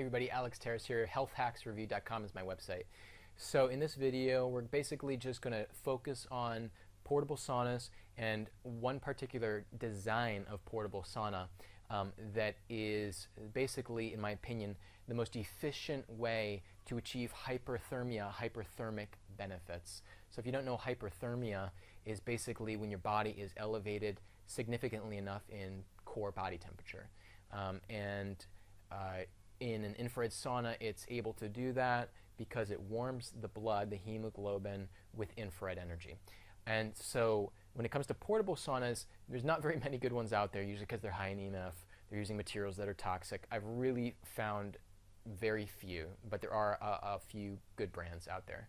everybody, Alex Terrace here. Healthhacksreview.com is my website. So in this video, we're basically just going to focus on portable saunas and one particular design of portable sauna that is basically, in my opinion, the most efficient way to achieve hyperthermic benefits. So if you don't know, hyperthermia is basically when your body is elevated significantly enough in core body temperature. In an infrared sauna, it's able to do that because it warms the blood, the hemoglobin, with infrared energy. And so when it comes to portable saunas, there's not very many good ones out there, usually because they're high in EMF. They're using materials that are toxic. I've really found very few, but there are a few good brands out there.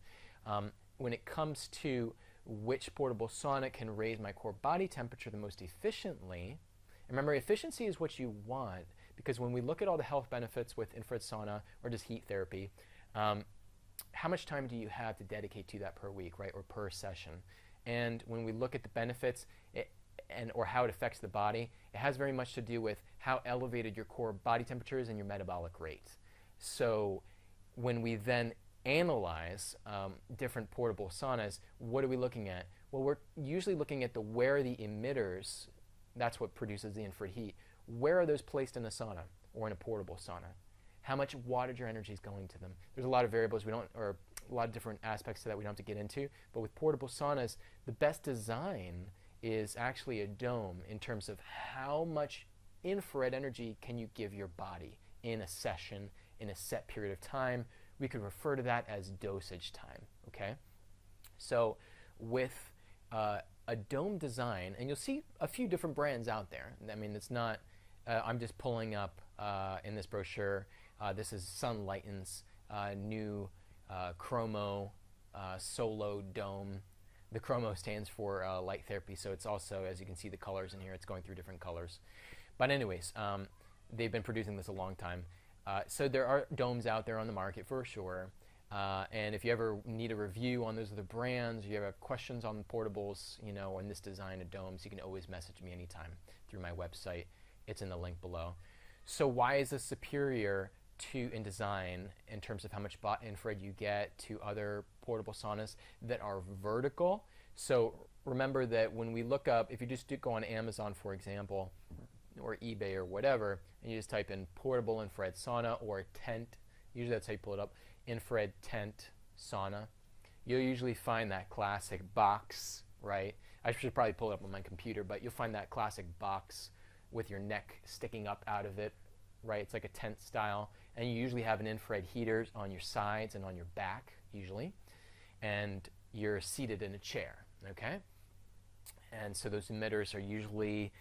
When it comes to which portable sauna can raise my core body temperature the most efficiently, remember, efficiency is what you want, because when we look at all the health benefits with infrared sauna or just heat therapy, how much time do you have to dedicate to that per week, right, or per session? And when we look at the benefits or how it affects the body, it has very much to do with how elevated your core body temperature is and your metabolic rate. So when we then analyze different portable saunas, what are we looking at? Well, we're usually looking at where are the emitters, that's what produces the infrared heat. Where are those placed in a sauna or in a portable sauna? How much wattage or energy is going to them? There's a lot of variables or a lot of different aspects to that we don't have to get into, but with portable saunas, the best design is actually a dome in terms of how much infrared energy can you give your body in a session, in a set period of time. We could refer to that as dosage time, okay? So with a dome design, and you'll see a few different brands out there. I mean, it's not, I'm just pulling up in this brochure, this is Sunlighten's new Chromo Solo Dome. The Chromo stands for light therapy, so it's also, as you can see the colors in here, it's going through different colors. But anyways, they've been producing this a long time. So there are domes out there on the market for sure. And if you ever need a review on those other brands, if you ever have questions on portables, you know, and this design of domes, you can always message me anytime through my website. It's in the link below. So why is this superior in design in terms of how much infrared you get to other portable saunas that are vertical? So remember that when we look up, if you just go on Amazon, for example, or eBay or whatever, and you just type in portable infrared sauna or tent, usually that's how you pull it up, infrared tent sauna, you'll usually find that classic box, right? I should probably pull it up on my computer, but you'll find that classic box with your neck sticking up out of it, right? It's like a tent style, and you usually have an infrared heater on your sides and on your back, usually, and you're seated in a chair, okay? And so those emitters are usually,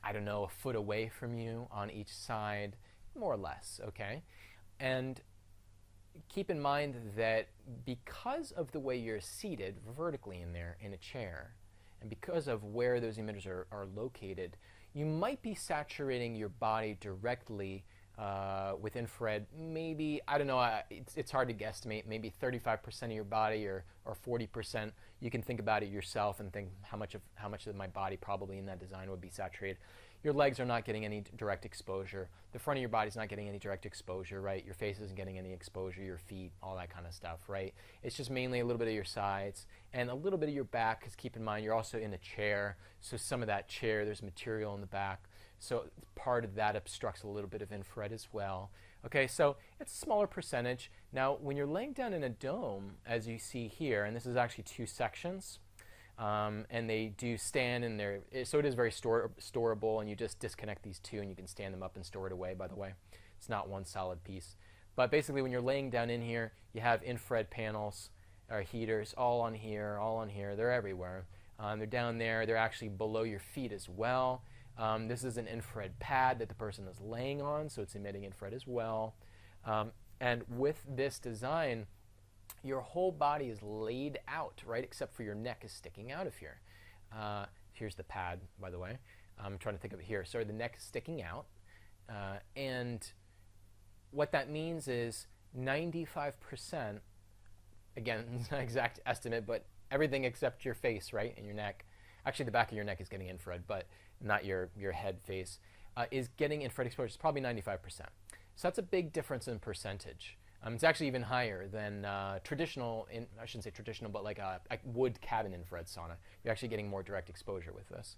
I don't know, a foot away from you on each side, more or less, okay? And keep in mind that because of the way you're seated vertically in there in a chair, and because of where those emitters are located, you might be saturating your body directly with infrared. Maybe, I don't know, it's hard to guesstimate, maybe 35% of your body or 40%. You can think about it yourself and think how much of my body probably in that design would be saturated. Your legs are not getting any direct exposure. The front of your body's not getting any direct exposure, right? Your face isn't getting any exposure, your feet, all that kind of stuff, right? It's just mainly a little bit of your sides and a little bit of your back, because keep in mind you're also in a chair, so some of that chair, there's material in the back, so part of that obstructs a little bit of infrared as well. Okay, so it's a smaller percentage. Now, when you're laying down in a dome, as you see here, and this is actually two sections, and they do stand in there, so it is very storable, and you just disconnect these two and you can stand them up and store it away, by the way. It's not one solid piece. But basically when you're laying down in here, you have infrared panels or heaters all on here, they're everywhere. They're down there, they're actually below your feet as well. This is an infrared pad that the person is laying on, so it's emitting infrared as well. And with this design, your whole body is laid out, right, except for your neck is sticking out of here. Here's the pad, by the way. I'm trying to think of it here. So the neck is sticking out. And what that means is 95%, again, it's not an exact estimate, but everything except your face, right, and your neck. Actually, the back of your neck is getting infrared, but not your head face, is getting infrared exposure. It's probably 95%. So that's a big difference in percentage. It's actually even higher than traditional, I shouldn't say traditional, but like a wood cabin infrared sauna. You're actually getting more direct exposure with this.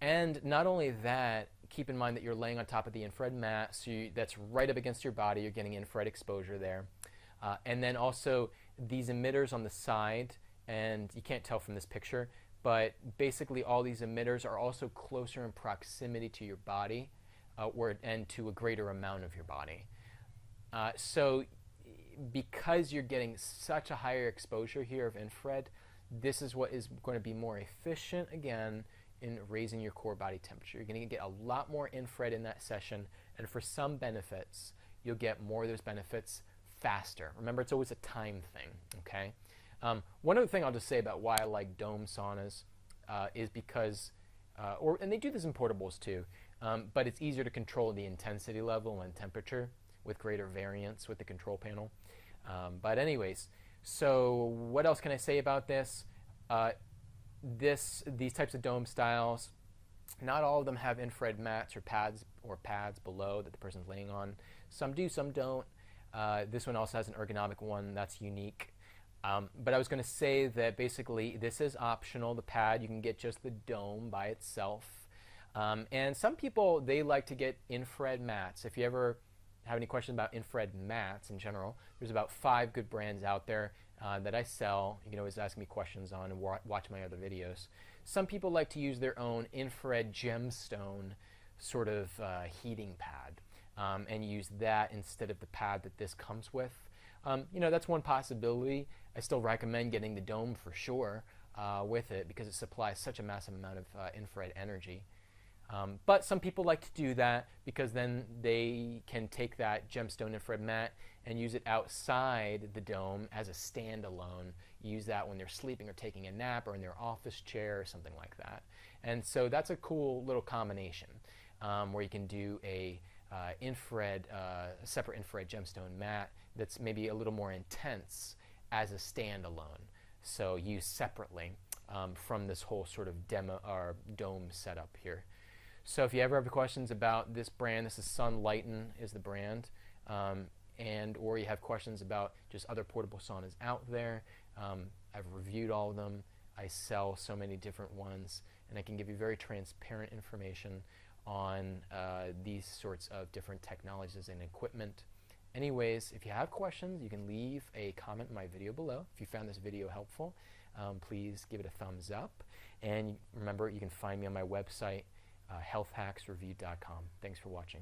And not only that, keep in mind that you're laying on top of the infrared mat, so that's right up against your body. You're getting infrared exposure there. And then also these emitters on the side, and you can't tell from this picture, but basically all these emitters are also closer in proximity to your body and to a greater amount of your body. So because you're getting such a higher exposure here of infrared, this is what is going to be more efficient, again, in raising your core body temperature. You're going to get a lot more infrared in that session, and for some benefits, you'll get more of those benefits faster. Remember, it's always a time thing, okay? One other thing I'll just say about why I like dome saunas is because, and they do this in portables too, but it's easier to control the intensity level and temperature with greater variance with the control panel. But anyways, so what else can I say about this? These types of dome styles, not all of them have infrared mats or pads below that the person's laying on. Some do, some don't. This one also has an ergonomic one that's unique. But I was going to say that basically this is optional. The pad, you can get just the dome by itself. And some people, they like to get infrared mats. If you ever have any questions about infrared mats in general, there's about 5 good brands out there that I sell. You can always ask me questions on and watch my other videos. Some people like to use their own infrared gemstone sort of heating pad and use that instead of the pad that this comes with. That's one possibility. I still recommend getting the dome for sure with it because it supplies such a massive amount of infrared energy. But some people like to do that because then they can take that gemstone infrared mat and use it outside the dome as a standalone. Use that when they're sleeping or taking a nap or in their office chair or something like that. And so that's a cool little combination where you can do a separate infrared gemstone mat that's maybe a little more intense as a standalone. So used separately from this whole sort of dome setup here. So if you ever have questions about this brand, this is Sunlighten is the brand, or you have questions about just other portable saunas out there, I've reviewed all of them. I sell so many different ones, and I can give you very transparent information on these sorts of different technologies and equipment. Anyways, if you have questions, you can leave a comment in my video below. If you found this video helpful, please give it a thumbs up. And remember, you can find me on my website, healthhacksreview.com. Thanks for watching.